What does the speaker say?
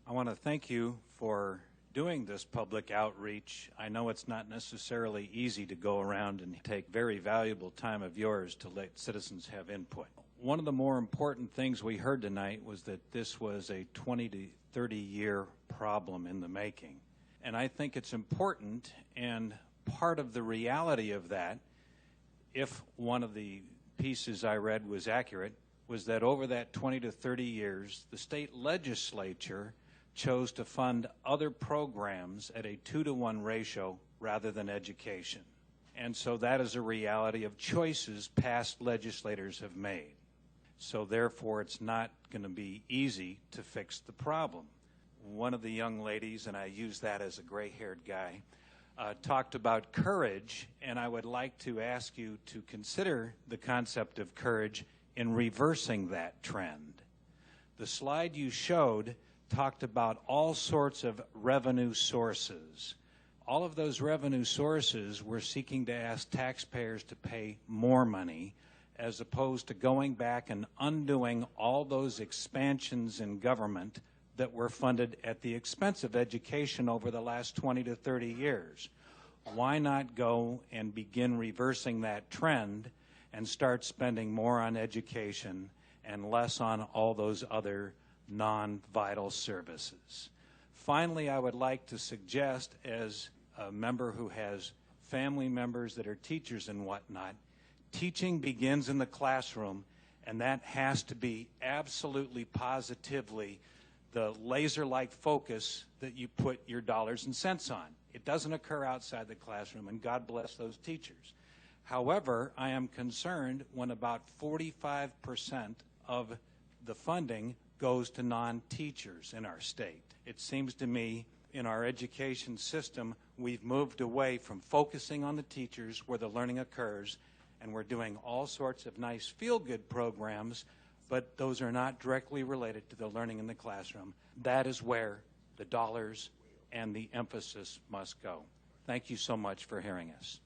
I want to thank you for doing this public outreach. I know it's not necessarily easy to go around and take very valuable time of yours to let citizens have input. One of the more important things we heard tonight was that this was a 20 to 30 year problem in the making. And I think it's important, and part of the reality of that, if one of the pieces I read was accurate, was that over that 20 to 30 years, the state legislature chose to fund other programs at a 2-to-1 ratio rather than education. And so that is a reality of choices past legislators have made. So therefore, it's not going to be easy to fix the problem. One of the young ladies, and I use that as a gray-haired guy, talked about courage, and I would like to ask you to consider the concept of courage in reversing that trend. The slide you showed talked about all sorts of revenue sources. All of those revenue sources were seeking to ask taxpayers to pay more money, as opposed to going back and undoing all those expansions in government that were funded at the expense of education over the last 20 to 30 years. Why not go and begin reversing that trend and start spending more on education and less on all those other non-vital services? Finally, I would like to suggest, as a member who has family members that are teachers and whatnot, teaching begins in the classroom, and that has to be absolutely positively the laser-like focus that you put your dollars and cents on. It doesn't occur outside the classroom, and God bless those teachers. However, I am concerned when about 45% of the funding goes to non-teachers in our state. It seems to me in our education system, we've moved away from focusing on the teachers where the learning occurs, and we're doing all sorts of nice feel-good programs, but those are not directly related to the learning in the classroom. That is where the dollars and the emphasis must go. Thank you so much for hearing us.